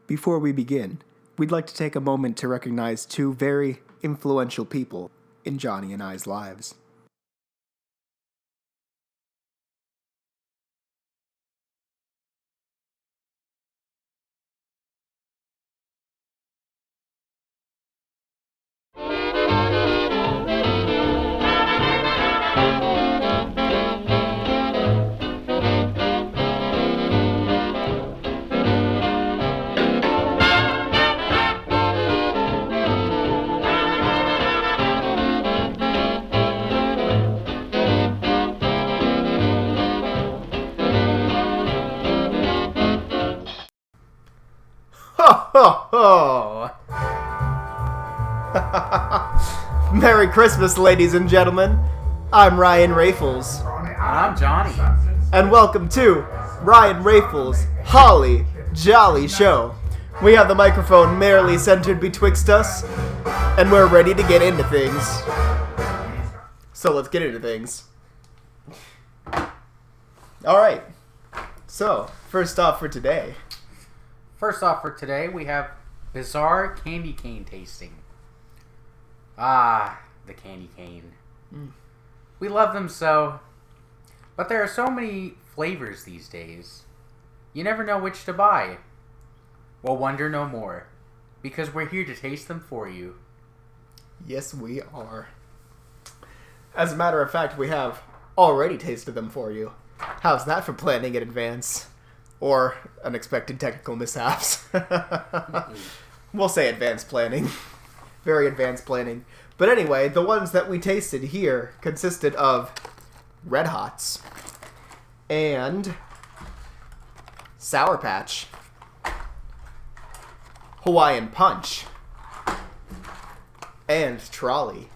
Before we begin, we'd like to take a moment to recognize two very influential people in Johnny and I's lives. Ho, ho, ho! Merry Christmas, ladies and gentlemen. I'm Ryan Rafuls. And I'm Johnny. And welcome to Ryan Rafuls' Holly Jolly Show. We have the microphone merrily centered betwixt us, and we're ready to get into things. So let's get into things. Alright, so first off for today. First off for today, we have bizarre candy cane tasting. Ah, the candy cane. We love them so. But there are so many flavors these days. You never know which to buy. Well, wonder no more. Because we're here to taste them for you. Yes, we are. As a matter of fact, we have already tasted them for you. How's that for planning in advance? Or unexpected technical mishaps. We'll say advanced planning. Very advanced planning. But anyway, the ones that we tasted here consisted of Red Hots and Sour Patch, Hawaiian Punch, and Trolley.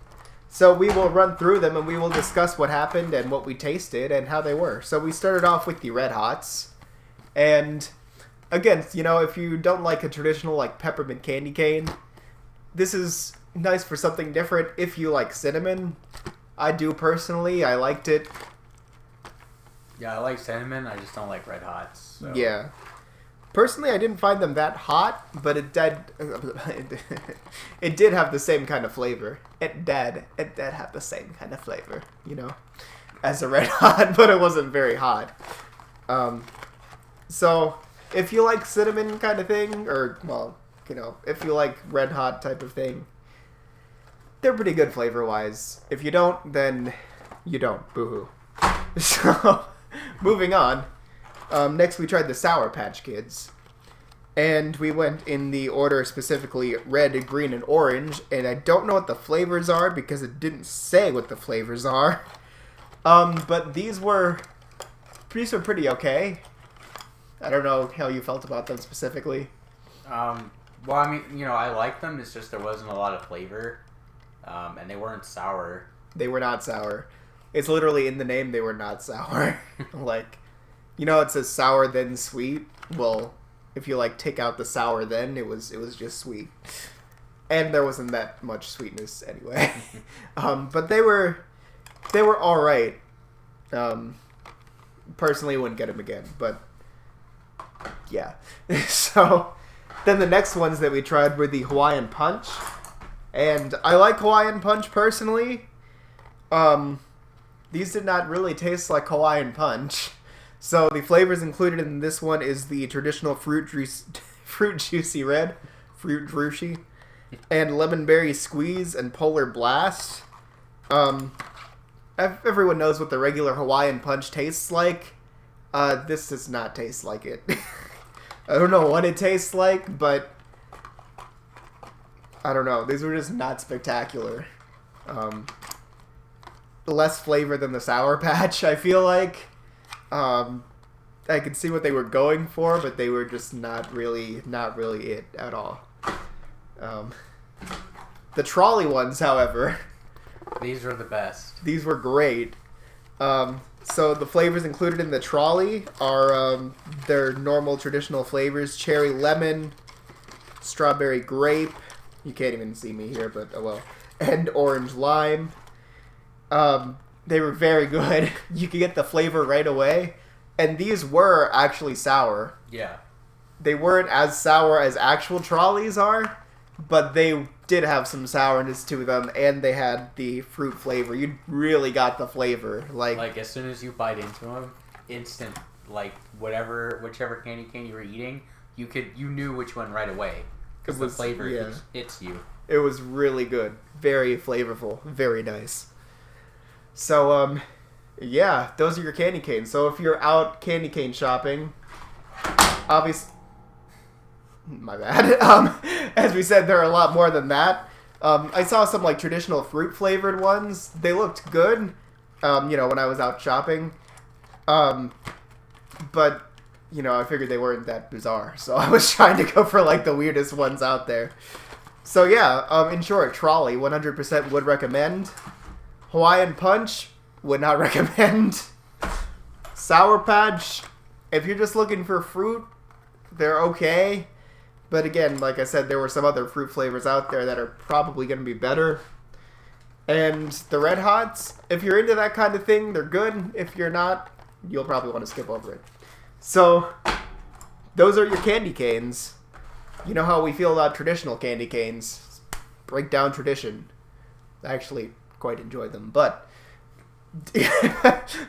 So we will run through them and we will discuss what happened and what we tasted and how they were. So we started off with the Red Hots. And again, you know, if you don't like a traditional like peppermint candy cane, this is nice for something different. If you like cinnamon, I do personally. I liked it. Yeah, I like cinnamon. I just don't like Red Hots. So. Yeah. Personally, I didn't find them that hot, but it did. It did have the same kind of flavor. It did have the same kind of flavor, you know, as a Red Hot, but it wasn't very hot. So, if you like cinnamon kind of thing, or, well, you know, if you like Red Hot type of thing, they're pretty good flavor-wise. If you don't, then you don't. Boo-hoo. So, moving on. Next, we tried the Sour Patch Kids. And we went in the order specifically red, green, and orange. And I don't know what the flavors are because it didn't say what the flavors are. But these were pretty okay. I don't know how you felt about them specifically. Well, I mean, you know, I like them. It's just there wasn't a lot of flavor. And they weren't sour. They were not sour. It's literally in the name, they were not sour. Like, you know, it says sour then sweet. Well, if you like take out the sour then, it was just sweet. And there wasn't that much sweetness anyway. But they were all right. Personally, wouldn't get them again, but yeah. So then the next ones that we tried were the Hawaiian Punch. And I like Hawaiian Punch personally. These did not really taste like Hawaiian Punch. So the flavors included in this one is the traditional fruit juicy red, fruit drushi, and lemon berry squeeze and polar blast. Everyone knows what the regular Hawaiian Punch tastes like. This does not taste like it. I don't know what it tastes like, but I don't know. These were just not spectacular. Less flavor than the Sour Patch, I feel like. I could see what they were going for, but they were just not really it at all. The Trolley ones, however. These were the best. These were great. So the flavors included in the Trolley are their normal traditional flavors: cherry lemon, strawberry grape. You can't even see me here, but oh well. And orange lime. They were very good. You could get the flavor right away. And these were actually sour. Yeah. they weren't as sour as actual trolleys are, but they did have some sourness to them, and they had the fruit flavor. You really got the flavor. Like as soon as you bite into them, instant, like whichever candy cane you were eating, you knew which one right away because the flavor hits you. It was really good, very flavorful, very nice. So yeah, those are your candy canes. So if you're out candy cane shopping, obviously. My bad. As we said, there are a lot more than that. I saw some like traditional fruit flavored ones. They looked good, when I was out shopping. But, I figured they weren't that bizarre. So I was trying to go for like the weirdest ones out there. So yeah, in short, trolley, 100% would recommend. Hawaiian Punch, would not recommend. Sour Patch, if you're just looking for fruit, they're okay. But again, like I said, there were some other fruit flavors out there that are probably going to be better. And the Red Hots, if you're into that kind of thing, they're good. If you're not, you'll probably want to skip over it. So, those are your candy canes. You know how we feel about traditional candy canes. Break down tradition. I actually quite enjoy them, but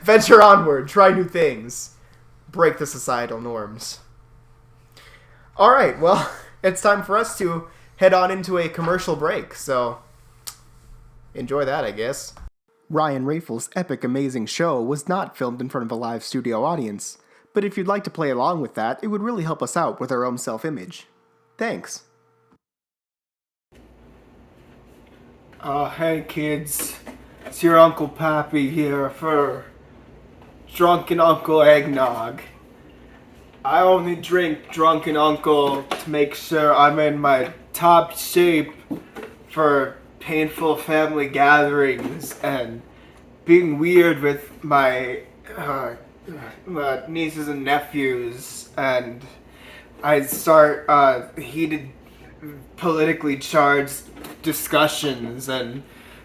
venture onward, try new things. Break the societal norms. Alright, well, it's time for us to head on into a commercial break, so enjoy that, I guess. Ryan Rafuls' epic amazing show was not filmed in front of a live studio audience, but if you'd like to play along with that, it would really help us out with our own self-image. Thanks. Hey kids, it's your Uncle Pappy here for Drunken Uncle Eggnog. I only drink Drunken Uncle to make sure I'm in my top shape for painful family gatherings and being weird with my nieces and nephews, and I start heated, politically charged discussions and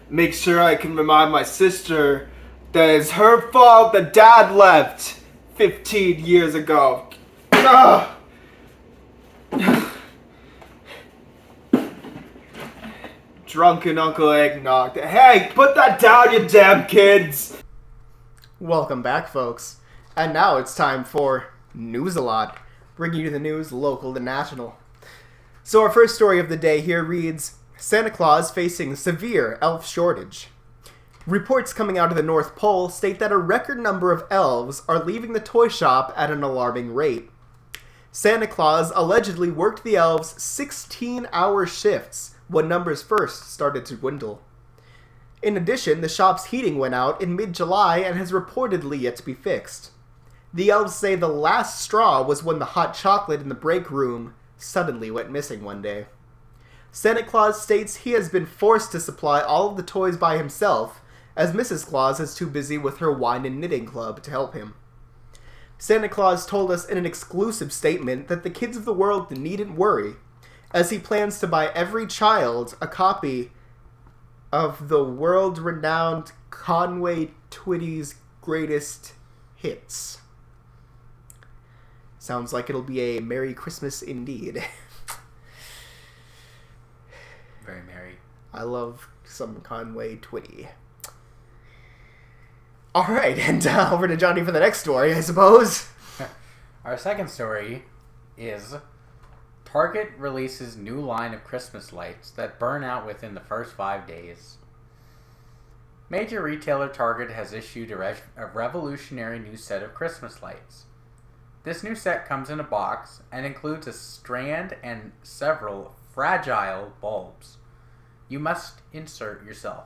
make sure I can remind my sister that it's her fault that Dad left 15 years ago. Drunken Uncle Eggnog. Hey, put that down, you damn kids! Welcome back, folks. And now it's time for News a Lot, bringing you the news local to national. So our first story of the day here reads, Santa Claus facing severe elf shortage. Reports coming out of the North Pole state that a record number of elves are leaving the toy shop at an alarming rate. Santa Claus allegedly worked the elves 16-hour shifts when numbers first started to dwindle. In addition, the shop's heating went out in mid-July and has reportedly yet to be fixed. The elves say the last straw was when the hot chocolate in the break room suddenly went missing one day. Santa Claus states he has been forced to supply all of the toys by himself, as Mrs. Claus is too busy with her wine and knitting club to help him. Santa Claus told us in an exclusive statement that the kids of the world needn't worry, as he plans to buy every child a copy of the world-renowned Conway Twitty's greatest hits. Sounds like it'll be a Merry Christmas indeed. Very merry. I love some Conway Twitty. Alright, and over to Johnny for the next story, I suppose. Our second story is Target releases new line of Christmas lights that burn out within the first 5 days. Major retailer Target has issued a revolutionary new set of Christmas lights. This new set comes in a box and includes a strand and several fragile bulbs. You must insert yourself.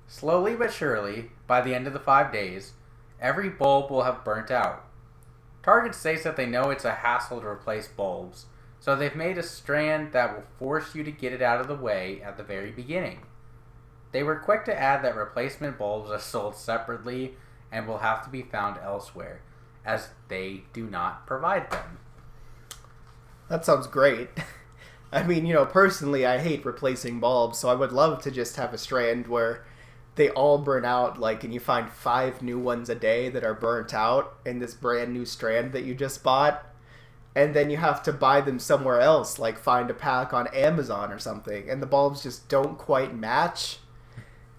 Slowly but surely, by the end of the 5 days, every bulb will have burnt out. Target states that they know it's a hassle to replace bulbs, so they've made a strand that will force you to get it out of the way at the very beginning. They were quick to add that replacement bulbs are sold separately and will have to be found elsewhere, as they do not provide them. That sounds great. I mean, personally, I hate replacing bulbs, so I would love to just have a strand where they all burn out, like, and you find 5 new ones a day that are burnt out in this brand new strand that you just bought. And then you have to buy them somewhere else, like find a pack on Amazon or something, and the bulbs just don't quite match.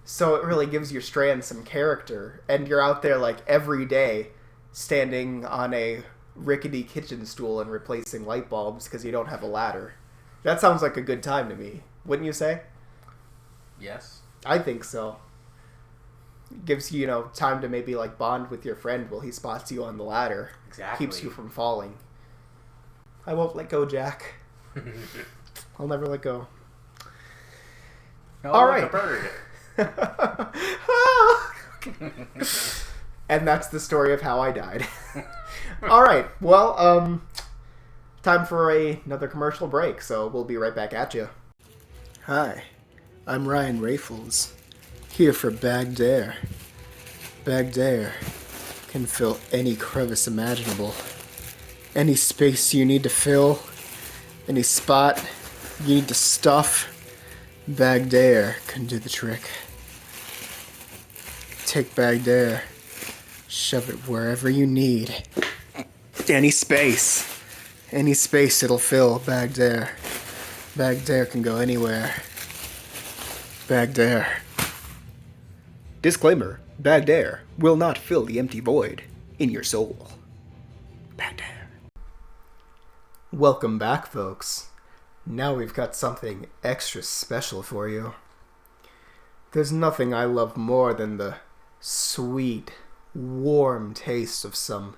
So it really gives your strand some character, and you're out there like every day standing on a rickety kitchen stool and replacing light bulbs because you don't have a ladder. That sounds like a good time to me, wouldn't you say? Yes. I think so. It gives you, time to maybe like bond with your friend while he spots you on the ladder. Exactly. Keeps you from falling. I won't let go, Jack. I'll never let go. No, All like right. a bird. And that's the story of how I died. All right. Well, time for another commercial break, so we'll be right back at you. Hi, I'm Ryan Rafuls, here for Bagged Air. Bagged Air can fill any crevice imaginable. Any space you need to fill, any spot you need to stuff, Bagged Air can do the trick. Take Bagged Air, shove it wherever you need. Any space it'll fill, Bagged Air. Bagged Air can go anywhere. Bagged Air. Disclaimer, Bagged Air will not fill the empty void in your soul. Bagged Air. Welcome back, folks. Now we've got something extra special for you. There's nothing I love more than the sweet, warm taste of some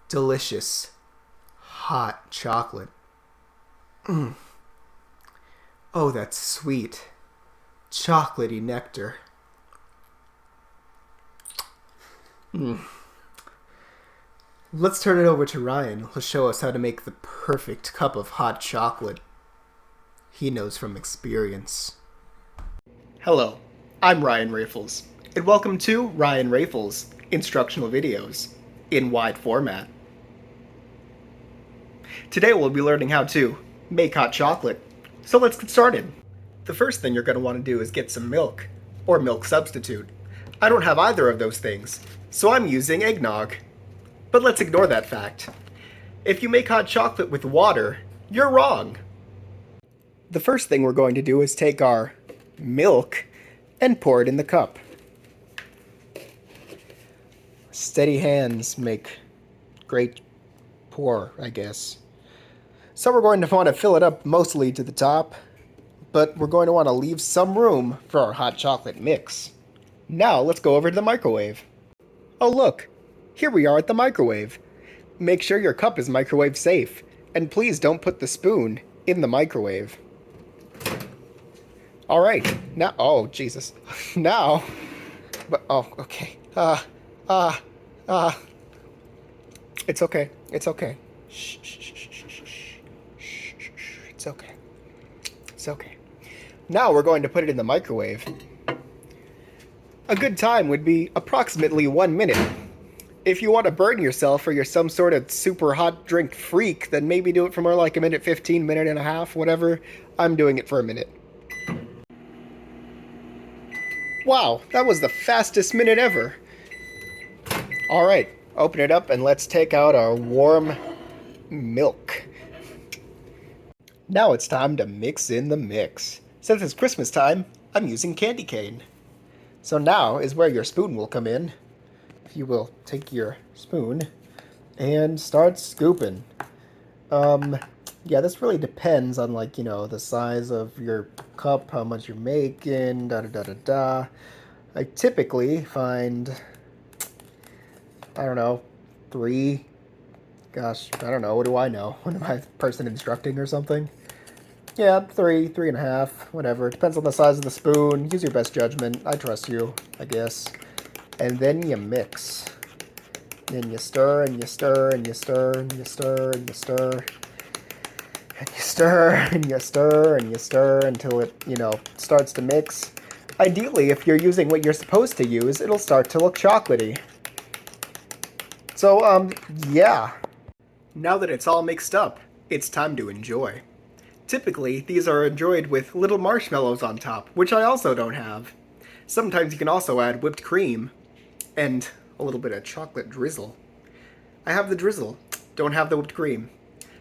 delicious, hot chocolate. Oh, that sweet, chocolatey nectar. Let's turn it over to Ryan, who'll show us how to make the perfect cup of hot chocolate. He knows from experience. Hello, I'm Ryan Rafuls, and welcome to Ryan Rafuls Instructional Videos in wide format. Today we'll be learning how to make hot chocolate, so let's get started. The first thing you're going to want to do is get some milk, or milk substitute. I don't have either of those things, so I'm using eggnog. But let's ignore that fact. If you make hot chocolate with water, you're wrong. The first thing we're going to do is take our milk and pour it in the cup. Steady hands make great pour, I guess. So we're going to want to fill it up mostly to the top, but we're going to want to leave some room for our hot chocolate mix. Now let's go over to the microwave. Oh look! Here we are at the microwave. Make sure your cup is microwave safe, and please don't put the spoon in the microwave. Alright, now, oh Jesus, now, okay, it's okay, it's okay, shh, it's okay, it's okay. Now we're going to put it in the microwave. A good time would be approximately 1 minute. If you want to burn yourself or you're some sort of super hot drink freak, then maybe do it for more like a minute 15, minute and a half, whatever. I'm doing it for a minute. Wow, that was the fastest minute ever. Alright, open it up and let's take out our warm milk. Now it's time to mix in the mix. Since it's Christmas time, I'm using candy cane. So now is where your spoon will come in. You will take your spoon and start scooping. Yeah, this really depends on, like, the size of your cup, how much you're making, da-da-da-da-da. I typically find, I don't know, 3, gosh, I don't know, what do I know? What am I, person instructing or something? Yeah, 3, 3.5, whatever. Depends on the size of the spoon. Use your best judgment. I trust you, I guess. And then you mix. Then you stir and you stir and you stir and you stir and you stir. And you stir and you stir and you stir until it, starts to mix. Ideally, if you're using what you're supposed to use, it'll start to look chocolatey. So, yeah. Now that it's all mixed up, it's time to enjoy. Typically, these are enjoyed with little marshmallows on top, which I also don't have. Sometimes you can also add whipped cream and a little bit of chocolate drizzle. I have the drizzle, don't have the whipped cream.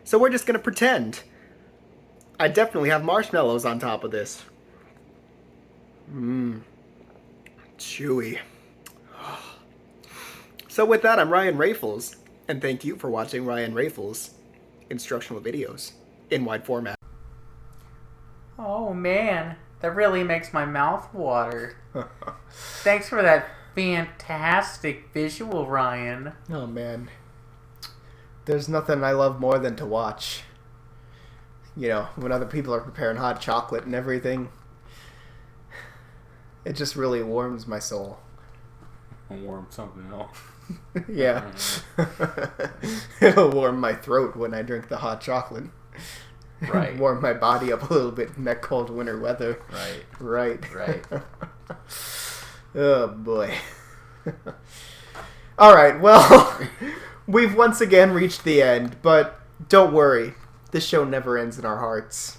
So we're just gonna pretend. I definitely have marshmallows on top of this. Mmm. Chewy. So with that, I'm Ryan Rafuls, and thank you for watching Ryan Rafuls instructional videos in wide format. Oh man, that really makes my mouth water. Thanks for that fantastic visual, Ryan. Oh man. There's nothing I love more than to watch. You know, when other people are preparing hot chocolate and everything. It just really warms my soul. Warm something else. Yeah. It'll warm my throat when I drink the hot chocolate. Right. Warm my body up a little bit in that cold winter weather. Right. Right. Oh boy. Alright, well, we've once again reached the end, but don't worry. This show never ends in our hearts.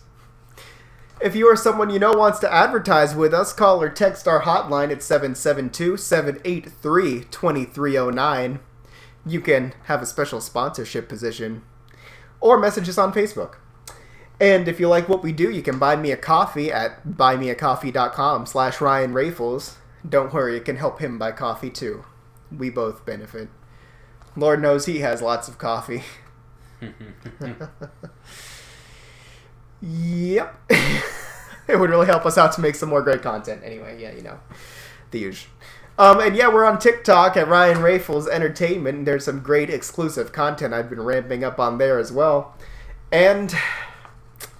If you or someone you know wants to advertise with us, call or text our hotline at 772-783-2309. You can have a special sponsorship position. Or message us on Facebook. And if you like what we do, you can buy me a coffee at buymeacoffee.com/Ryan Rafuls. Don't worry, it can help him buy coffee too. We both benefit. Lord knows he has lots of coffee. Yep. It would really help us out to make some more great content. Anyway, yeah, you know, the usual. And yeah, we're on TikTok at Ryan Rafuls Entertainment. There's some great exclusive content I've been ramping up on there as well. And,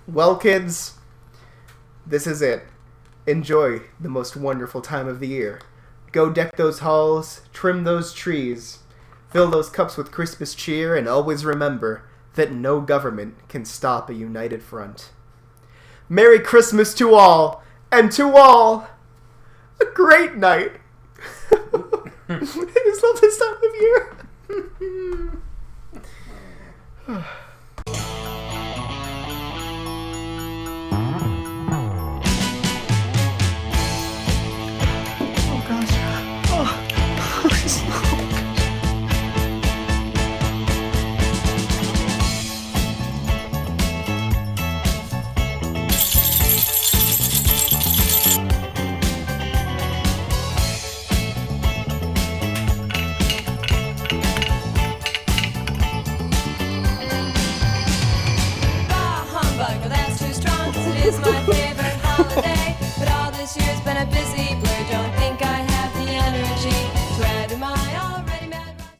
well, kids, this is it. Enjoy the most wonderful time of the year. Go deck those halls, trim those trees, fill those cups with Christmas cheer, and always remember that no government can stop a united front. Merry Christmas to all, and to all, a great night. I just love this time of year. Oh gosh. Oh.